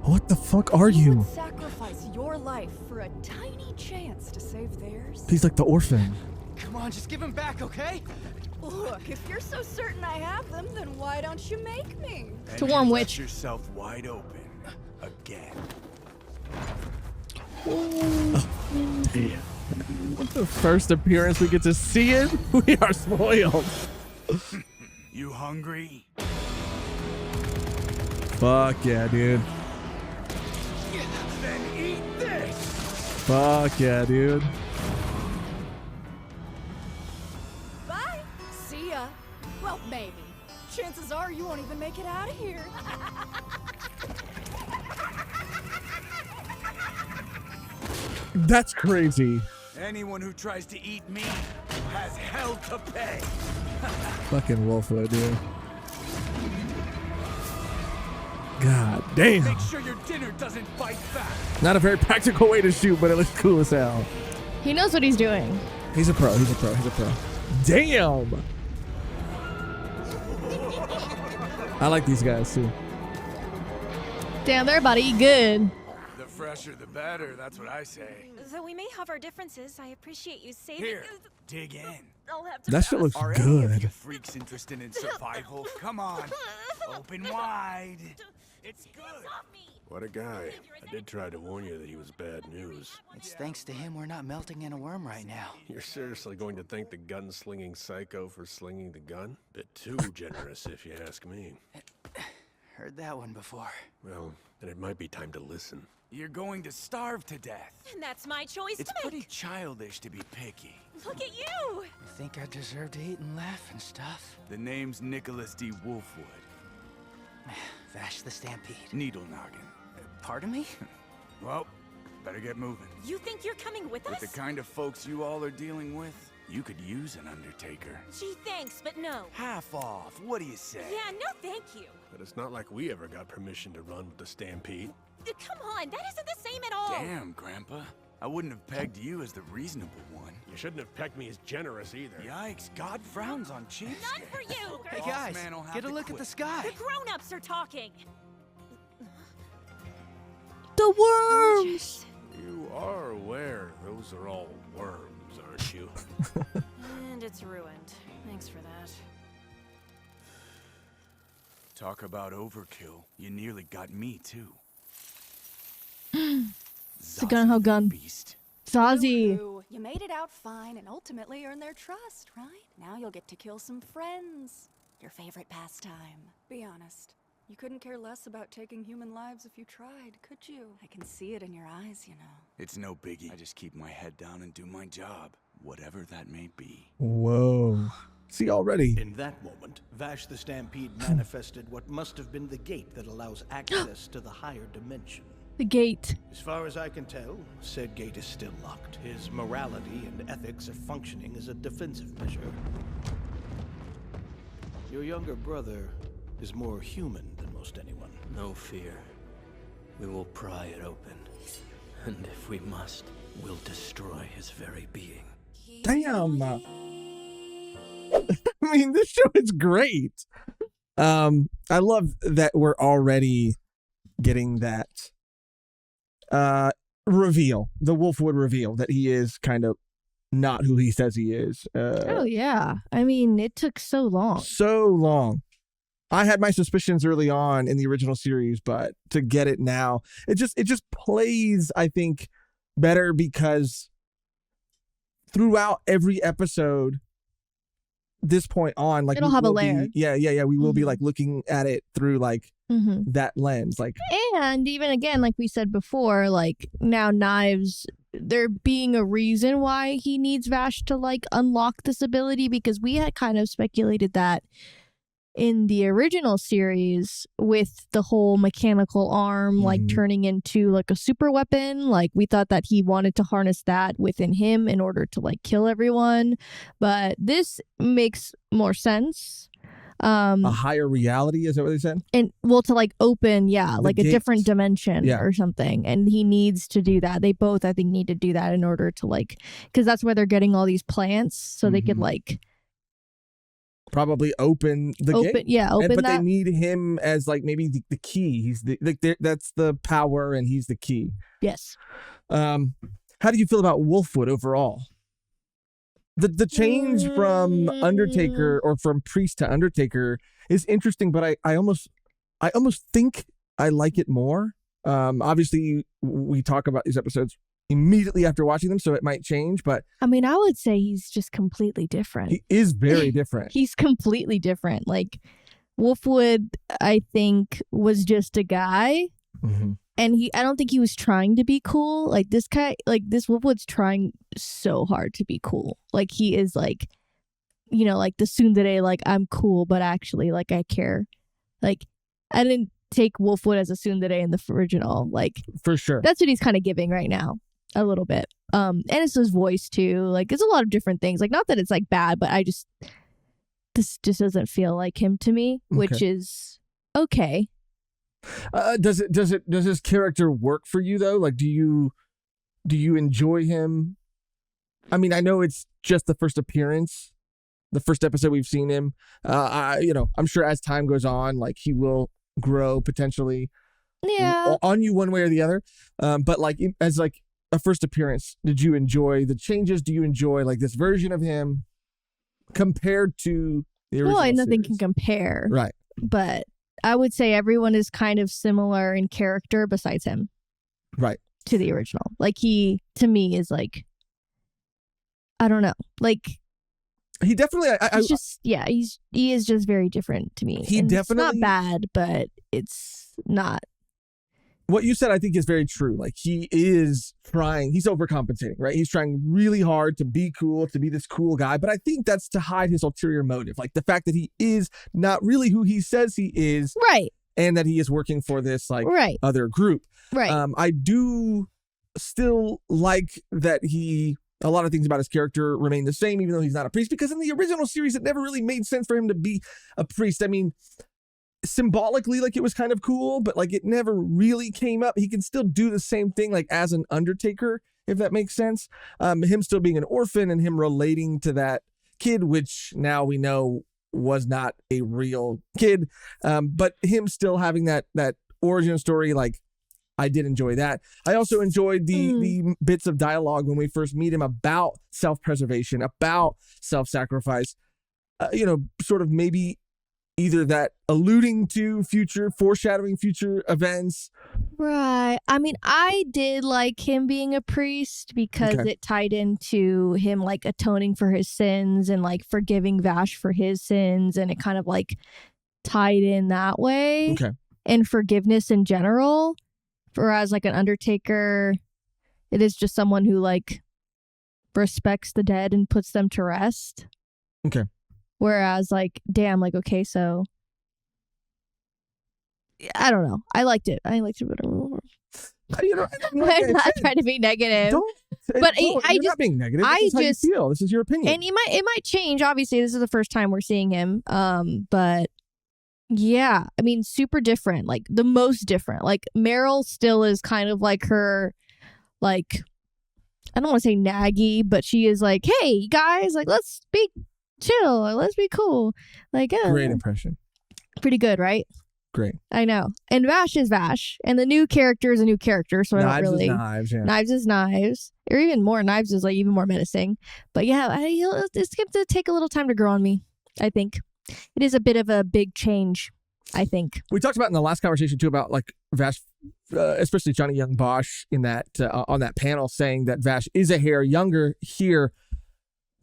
What the fuck are You you? would sacrifice your life for a tiny chance to save theirs? He's like the orphan. Come on, just give him back, okay? Look, if you're so certain I have them, then why don't you make me? It's a warm you witch. left yourself wide open. Again. Damn. The first appearance we get to see it, we are spoiled. You hungry? Fuck yeah, dude. Then eat this! Fuck yeah, dude. Bye. See ya. Well, maybe. Chances are you won't even make it out of here. That's crazy. Anyone who tries to eat me has hell to pay. Fucking Wolfwood, dude. God damn. Make sure your dinner doesn't bite back. Not a very practical way to shoot, but it looks cool as hell. He knows what he's doing. He's a pro. He's a pro. He's a pro. Damn. I like these guys too. Damn, they're about to eat good. The fresher the better, that's what I say. Though we may have our differences, I appreciate you saving. Here, dig in. I'll have to. That shit looks Are any of you good. freaks interested in survival? Come on, open wide. It's good. What a guy. I did try to warn you that he was bad news. It's thanks to him we're not melting in a worm right now. You're seriously going to thank the gun-slinging psycho for slinging the gun? Bit too generous, if you ask me. Heard that one before. Well, then it might be time to listen. You're going to starve to death. And that's my choice It's to make. pretty childish to be picky. Look at you! You think I deserve to eat and laugh and stuff? The name's Nicholas D. Wolfwood. Vash the Stampede. Needle noggin. Pardon me? Well, better get moving. You think you're coming with With us? the kind of folks you all are dealing with, you could use an undertaker. Gee, thanks, but no. Half off. What do you say? Yeah, no thank you. But it's not like we ever got permission to run with the Stampede. Come on, that isn't the same at all. Damn, Grandpa. I wouldn't have pegged you as the reasonable one. You shouldn't have pegged me as generous either. Yikes, God frowns on cheapskates. Not for you. Hey Boss guys, man will have get a to look at quit. the sky. The grown-ups are talking. The worms! You are aware those are all worms, aren't you? And it's ruined. Thanks for that. Talk about overkill. You nearly got me, too. It's a gun, how gun. Beast. Zazie. Ooh, you made it out fine and ultimately earned their trust, right? Now you'll get to kill some friends. Your favorite pastime. Be honest. You couldn't care less about taking human lives if you tried, could you? I can see it in your eyes, you know. It's no biggie. I just keep my head down and do my job, whatever that may be. Whoa. See, already. In that moment, Vash the Stampede manifested what must have been the gate that allows access to the higher dimension. The gate. As far as I can tell, said gate is still locked. His morality and ethics are functioning as a defensive measure. Your younger brother is more human than most anyone. No fear. We will pry it open. And if we must, we'll destroy his very being. Damn. I mean, this show is great. I love that we're already getting that reveal, the Wolfwood reveal, that he is kind of not who he says he is. Oh, yeah. I mean, it took so long. So long. I had my suspicions early on in the original series, but to get it now, it just plays, I think, better because throughout every episode, this point on, like it'll have a layer. We will be like looking at it through like that lens, like. And even again, like we said before, like now Knives, there being a reason why he needs Vash to like unlock this ability, because we had kind of speculated that in the original series with the whole mechanical arm like turning into like a super weapon. Like we thought that he wanted to harness that within him in order to like kill everyone, but this makes more sense. A higher reality, is that what they said? And well, to like open like gate. a different dimension or something, and he needs to do that. They both, I think, need to do that in order to like, because that's where they're getting all these plants, so they could like probably open the gate. Yeah, open but that. they need him as like maybe the key. He's the like that's the power, and he's the key. Yes. How do you feel about Wolfwood overall? The change from Undertaker or from Priest to Undertaker is interesting, but I almost think I like it more. Obviously, we talk about these episodes immediately after watching them, so it might change, but I mean, I would say he's just completely different. he is very different. He's completely different. Like Wolfwood, I think, was just a guy, and I don't think he was trying to be cool. Like this guy, like this Wolfwood's trying so hard to be cool. Like he is like, you know, like the tsundere, like I'm cool, but actually, like I care. Like I didn't take Wolfwood as a tsundere in the original. Like for sure, that's what he's kind of giving right now. A little bit. And it's his voice too. Like it's a lot of different things. Like not that it's like bad, but this just doesn't feel like him to me, which is okay. Does his character work for you though? Like do you enjoy him? I mean, I know it's just the first appearance, the first episode we've seen him. I'm sure as time goes on, like he will grow potentially on you one way or the other. But like as like a first appearance, did you enjoy the changes? Do you enjoy like this version of him compared to the original Well, nothing series? can compare. Right. But I would say everyone is kind of similar in character besides him. Right. To the original. Like he, to me, is like, I don't know. Like He definitely, he is just very different to me. He And definitely, it's not bad, but it's not. What you said, I think, is very true. Like, he is trying, he's overcompensating, right? He's trying really hard to be cool, to be this cool guy. But I think that's to hide his ulterior motive. Like, the fact that he is not really who he says he is. Right. And that he is working for this, like, other group. Right. I do still like that a lot of things about his character remain the same, even though he's not a priest, because in the original series, it never really made sense for him to be a priest. I mean, symbolically, like, it was kind of cool, but like, it never really came up. He can still do the same thing, like, as an undertaker, if that makes sense. Him still being an orphan and him relating to that kid, which now we know was not a real kid. But him still having that origin story, like, I did enjoy that. I also enjoyed the bits of dialogue when we first meet him about self-preservation, about self-sacrifice, sort of maybe either that alluding to foreshadowing future events. Right. I mean, I did like him being a priest because it tied into him, like, atoning for his sins and, like, forgiving Vash for his sins. And it kind of, like, tied in that way. Okay. And forgiveness in general. Whereas, like, an undertaker, it is just someone who, like, respects the dead and puts them to rest. Okay. Whereas, like, damn, like, okay, so I don't know. I liked it. I liked it better. I'm not trying to be negative. You're not being negative. This is how you feel. This is your opinion. And it might change. Obviously, this is the first time we're seeing him. But yeah, I mean, super different. Like, the most different. Like, Meryl still is kind of like her, like, I don't want to say naggy, but she is like, hey, guys, like, let's be chill, let's be cool. Like, great impression. Pretty good, right? Great. I know. And Vash is Vash, and the new character is a new character, so I don't really. Knives, yeah. Knives is Knives, or even more. Knives is, like, even more menacing. But yeah, it's going to take a little time to grow on me. I think it is a bit of a big change. I think we talked about in the last conversation too about, like, Vash, especially Johnny Young Bosch in that on that panel, saying that Vash is a hair younger here.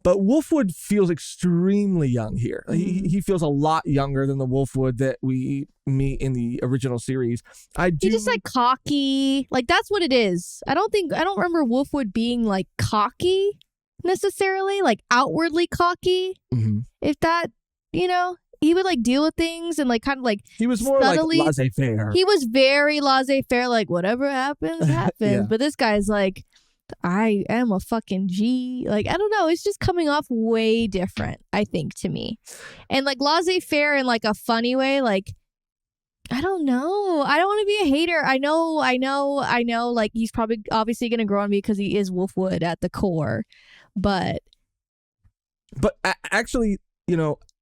But Wolfwood feels extremely young here. He feels a lot younger than the Wolfwood that we meet in the original series. He's just, like, cocky. Like, that's what it is. I don't remember Wolfwood being, like, cocky necessarily, like, outwardly cocky. Mm-hmm. If that, he would, like, deal with things and, like, kind of, like, he was more subtly, like, laissez-faire. He was very laissez-faire, like, whatever happens, happens. Yeah. But this guy's like, I am a fucking G. Like, I don't know. It's just coming off way different, I think, to me. And, like, laissez-faire in, like, a funny way. Like, I don't know. I don't want to be a hater. I know. Like, he's probably obviously going to grow on me because he is Wolfwood at the core. But actually,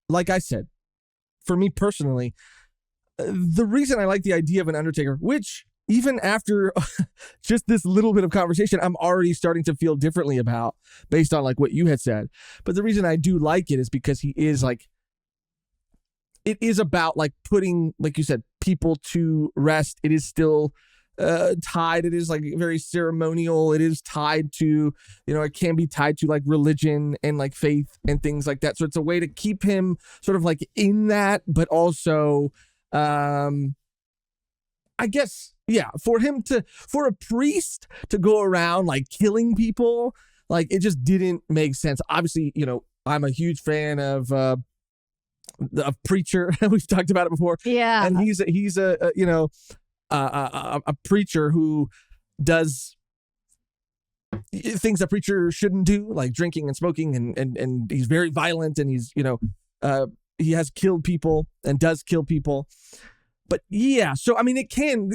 like I said, for me personally, the reason I like the idea of an Undertaker, which even after just this little bit of conversation, I'm already starting to feel differently about, based on, like, what you had said. But the reason I do like it is because he is, like, it is about, like, putting, like you said, people to rest. It is still tied. It is, like, very ceremonial. It is tied to, it can be tied to, like, religion and, like, faith and things like that. So it's a way to keep him sort of, like, in that, but also, I guess, yeah, for a priest to go around, like, killing people, like, it just didn't make sense. Obviously, I'm a huge fan of Preacher. We've talked about it before. Yeah. And he's a preacher who does things a preacher shouldn't do, like drinking and smoking, and he's very violent, and he's, he has killed people and does kill people. But yeah, so I mean, it can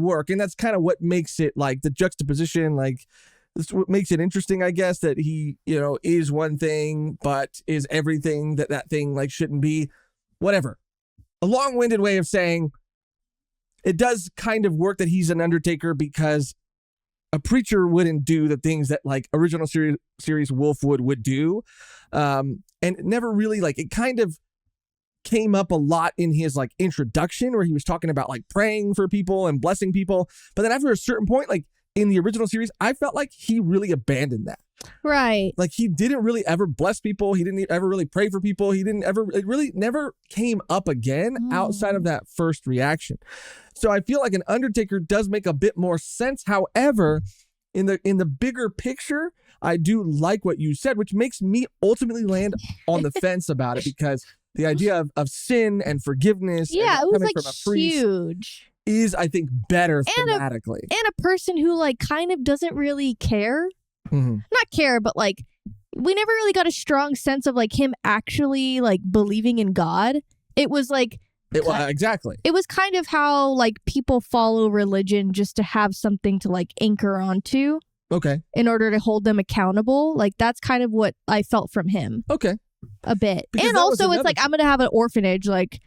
work, and that's kind of what makes it, like, the juxtaposition, like, this what makes it interesting, I guess, that he, is one thing but is everything that thing, like, shouldn't be. Whatever. A long-winded way of saying it does kind of work that he's an Undertaker, because a preacher wouldn't do the things that, like, original series Wolfwood would do, and never really, like, it kind of came up a lot in his, like, introduction, where he was talking about, like, praying for people and blessing people. But then after a certain point, like, in the original series, I felt like he really abandoned that. Right. Like he didn't really ever bless people. He didn't ever really pray for people. It really never came up again outside of that first reaction. So I feel like an Undertaker does make a bit more sense. However, in the bigger picture, I do like what you said, which makes me ultimately land on the fence about it, because the idea of sin and forgiveness it was coming like from a priest huge. Is, I think, better thematically. And a person who like kind of doesn't really care. Not care, but like we never really got a strong sense of like him actually like believing in God. It was like exactly. It was kind of how like people follow religion just to have something to like anchor onto. Okay. In order to hold them accountable. Like that's kind of what I felt from him. Okay. A bit. Because and also it's like I'm going to have an orphanage, like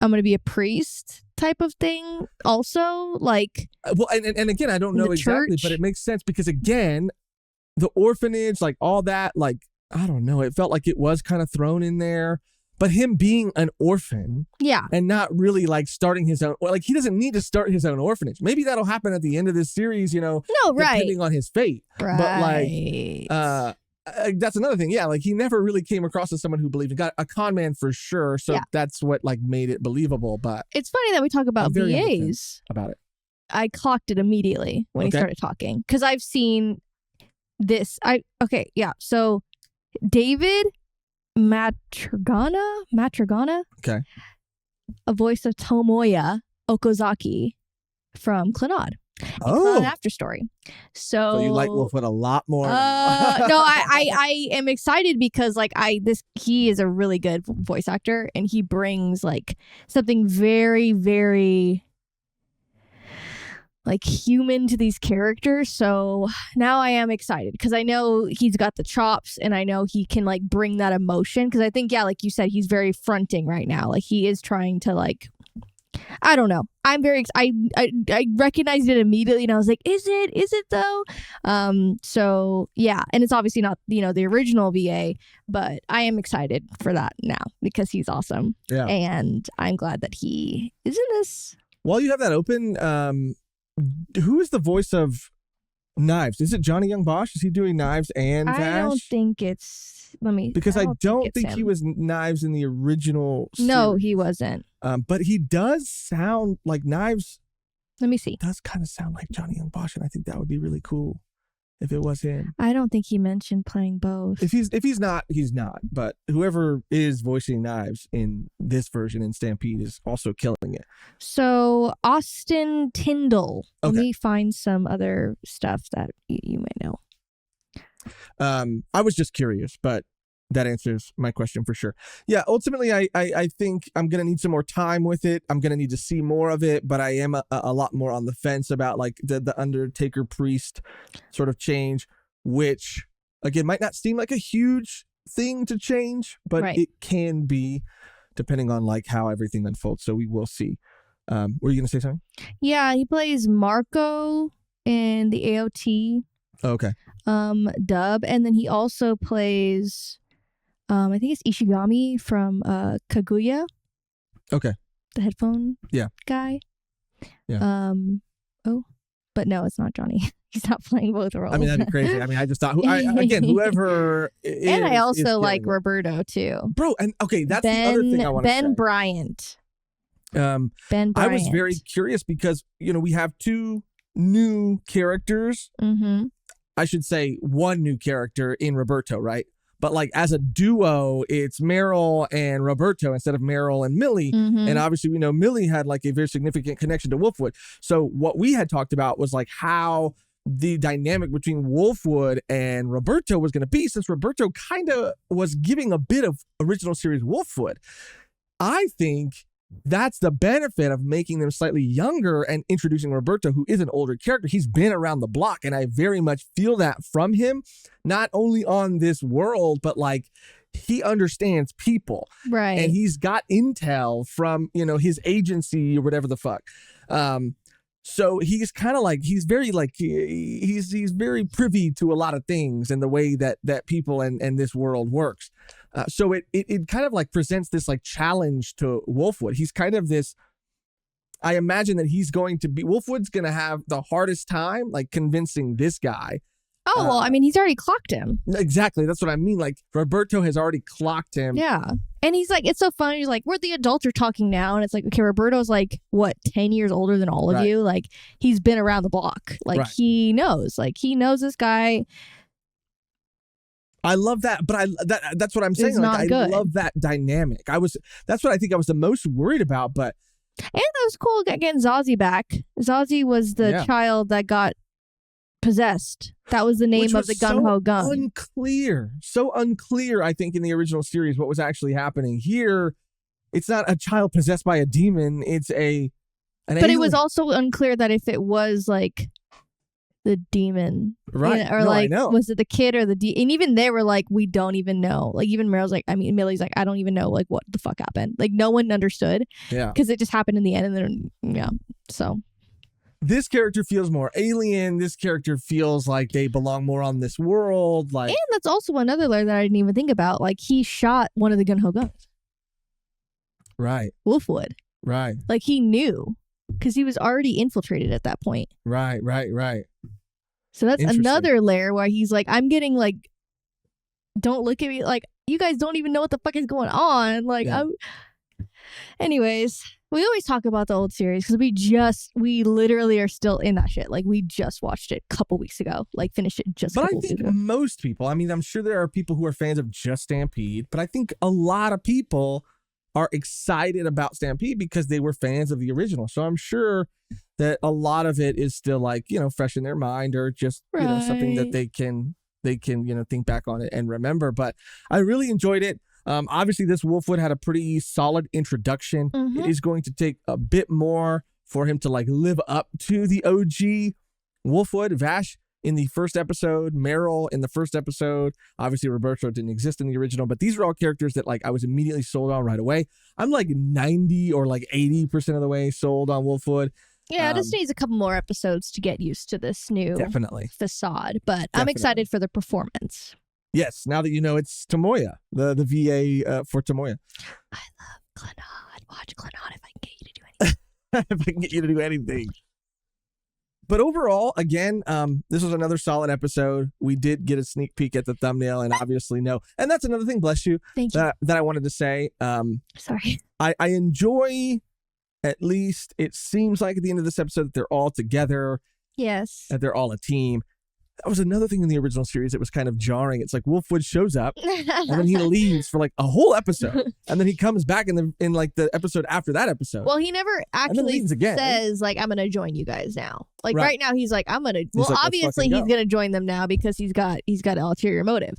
I'm going to be a priest type of thing also, like well, and again, I don't know exactly, but it makes sense because again, the orphanage, like all that, like I don't know, it felt like it was kind of thrown in there. But him being an orphan, and not really like starting his own, like he doesn't need to start his own orphanage. Maybe that'll happen at the end of this series, you know, depending on his fate. Right. But like, that's another thing. Yeah, like he never really came across as someone who believed in God. A con man for sure. So that's what like made it believable. But it's funny that we talk about VAs about it. I clocked it immediately when he started talking because I've seen this. So David Matragana, okay, a voice of Tomoya Okozaki from Clannad. Clannad After Story. So you like Wolfwood a lot more. No, I am excited because like he is a really good voice actor and he brings like something very, very like human to these characters. So now I am excited because I know he's got the chops and I know he can like bring that emotion because I think like you said, he's very fronting right now. Like he is trying to like, I don't know. I'm very I recognized it immediately and I was like, is it though? So yeah, and it's obviously not, the original VA, but I am excited for that now because he's awesome. Yeah. And I'm glad that he is in this. While you have that open, who is the voice of Knives? Is it Johnny Young Bosch? Is he doing Knives and Vash? I don't think it's. Because I don't think he was Knives in the original series. No, he wasn't. But he does sound like Knives. Let me see. Does kind of sound like Johnny Young Bosch, and I think that would be really cool if it was him. I don't think he mentioned playing both. If he's not, he's not. But whoever is voicing Knives in this version in Stampede is also killing it. So Austin Tyndall. Let me find some other stuff that you may know. I was just curious, but that answers my question for sure. Yeah, ultimately, I think I'm going to need some more time with it. I'm going to need to see more of it, but I am a lot more on the fence about like the Undertaker priest sort of change, which again might not seem like a huge thing to change, but it can be depending on like how everything unfolds. So we will see. Were you going to say something? Yeah, he plays Marco in the AOT. Okay. Dub, and then he also plays I think it's Ishigami from Kaguya. Okay. The headphone guy. Yeah. But no, it's not Johnny. He's not playing both roles. I mean, that'd be crazy. I mean, I just thought whoever is, and I also like Roberto too. Bro, and that's the other thing I want to say. Ben Bryant. Ben Bryant. I was very curious because, we have two new characters. Mm-hmm. I should say one new character in Roberto, right? But like as a duo, it's Meryl and Roberto instead of Meryl and Millie. Mm-hmm. And obviously we know Millie had like a very significant connection to Wolfwood. So what we had talked about was like how the dynamic between Wolfwood and Roberto was going to be, since Roberto kind of was giving a bit of original series Wolfwood. I think that's the benefit of making them slightly younger and introducing Roberto, who is an older character. He's been around the block, and I very much feel that from him, not only on this world, but like he understands people. Right. And he's got intel from, his agency or whatever the fuck. So he's kind of like, he's very like, he's very privy to a lot of things and the way that people and this world works. So it kind of like presents this like challenge to Wolfwood. He's kind of this I imagine that Wolfwood's going to have the hardest time like convincing this guy. Oh, well, I mean, he's already clocked him. Exactly. That's what I mean. Like, Roberto has already clocked him. Yeah. And he's like, it's so funny. He's like, we're the adults are talking now. And it's like, okay, Roberto's like, what, 10 years older than all of you? Like, he's been around the block. Like, he knows. Like, he knows this guy. I love that. But that's what I'm saying. Like, I love that dynamic. That's what I think I was the most worried about. But. And that was cool getting Zazie back. Zazie was the child that got possessed. That was the name of the gung-ho gun. So unclear, I think, in the original series what was actually happening. Here, it's not a child possessed by a demon. It's but alien. It was also unclear that if it was like the demon, right? Or like, was it the kid or the and even they were like, we don't even know. Like even Millie's like, I don't even know like what the fuck happened. Like no one understood. Yeah, because it just happened in the end, and then so. This character feels more alien. This character feels like they belong more on this world. Like, and that's also another layer that I didn't even think about. Like, he shot one of the gung-ho guns. Right. Wolfwood. Right. Like, he knew because he was already infiltrated at that point. Right. So that's another layer where he's like, I'm getting like, don't look at me. Like, you guys don't even know what the fuck is going on. Like, anyways. We always talk about the old series because we literally are still in that shit. Like, we just watched it a couple weeks ago. Like, finished it just a couple weeks ago. But I think most people, I mean, I'm sure there are people who are fans of just Stampede, but I think a lot of people are excited about Stampede because they were fans of the original. So I'm sure that a lot of it is still like, fresh in their mind or just, something that they can, think back on it and remember. But I really enjoyed it. Obviously, this Wolfwood had a pretty solid introduction. Mm-hmm. It is going to take a bit more for him to like live up to the OG Wolfwood. Vash in the first episode, Meryl in the first episode. Obviously, Roberto didn't exist in the original, but these are all characters that like I was immediately sold on right away. I'm like 90 or like 80% of the way sold on Wolfwood. Yeah, it just needs a couple more episodes to get used to this new facade, but I'm excited for the performance. Yes, now that you know it's Tomoya, the VA for Tomoya. I love Glenn. I'd watch Glenn if I can get you to do anything. If I can get you to do anything. But overall, again, this was another solid episode. We did get a sneak peek at the thumbnail and obviously know. And that's another thing, bless you, Thank you. That I wanted to say. Sorry. I enjoy, at least it seems like at the end of this episode, that they're all together. Yes. That they're all a team. That was another thing in the original series that was kind of jarring. It's like Wolfwood shows up and then he leaves for like a whole episode. And then he comes back in like the episode after that episode. Well, he never actually says like, I'm going to join you guys now. Like right now he's like, I'm going to, well, like, obviously he's going to join them now because he's got an ulterior motive.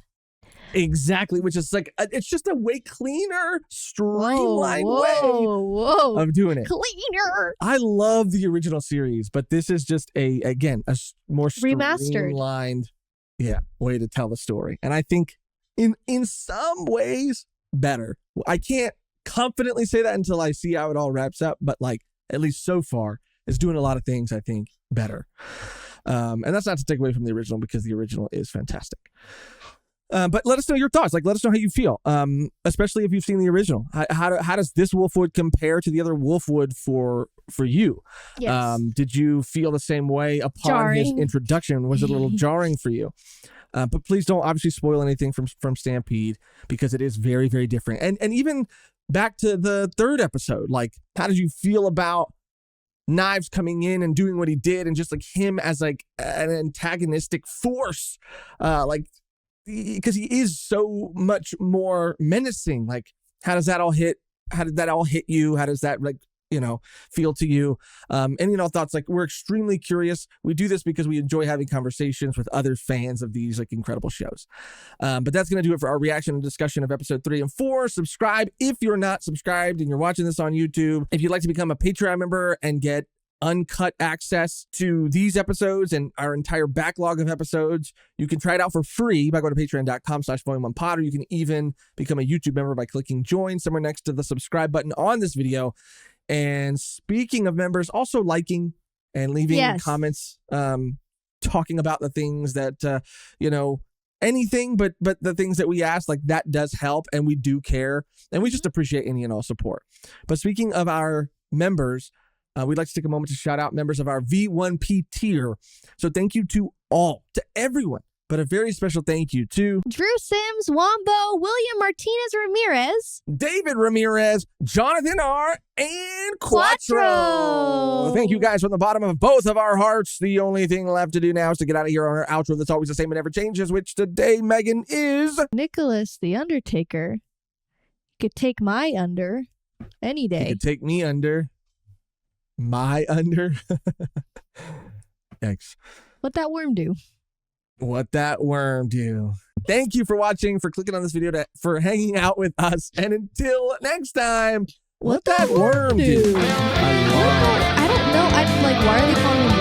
Exactly, which is like, it's just a way cleaner, streamlined way of doing it. Cleaner. I love the original series, but this is just a more streamlined way to tell the story. And I think in some ways better. I can't confidently say that until I see how it all wraps up, but like at least so far it's doing a lot of things I think better. And that's not to take away from the original because the original is fantastic. But let us know your thoughts. Like, let us know how you feel, especially if you've seen the original. How does this Wolfwood compare to the other Wolfwood for you? Yes. Did you feel the same way upon his introduction? Was it a little jarring for you? But please don't obviously spoil anything from Stampede because it is very, very different. And even back to the third episode, like, how did you feel about Knives coming in and doing what he did and just like him as like an antagonistic force, like, because he is so much more menacing. Like, how does that all hit? How did that all hit you? How does that feel to you? And thoughts. Like, we're extremely curious. We do this because we enjoy having conversations with other fans of these like incredible shows. But that's going to do it for our reaction and discussion of episode 3 and 4. Subscribe if you're not subscribed and you're watching this on YouTube. If you'd like to become a Patreon member and get uncut access to these episodes and our entire backlog of episodes, you can try it out for free by going to patreon.com/volume1pod, or you can even become a YouTube member by clicking join somewhere next to the subscribe button on this video. And speaking of members, also liking and leaving comments, talking about the things that, anything but the things that we ask, like that does help, and we do care, and we just appreciate any and all support. But speaking of our members, We'd like to take a moment to shout out members of our V1P tier. So thank you to everyone, but a very special thank you to Drew Sims, Wombo, William Martinez Ramirez, David Ramirez, Jonathan R., and Quattro. Thank you guys from the bottom of both of our hearts. The only thing left to do now is to get out of here on our outro that's always the same and never changes, which today, Megan, is Nicholas the Undertaker. You could take my under any day. You could take me under. My under. Thanks. What that worm do? What that worm do. Thank you for watching, for clicking on this video, for hanging out with us. And until next time, what that worm do? I don't know. Why are they calling him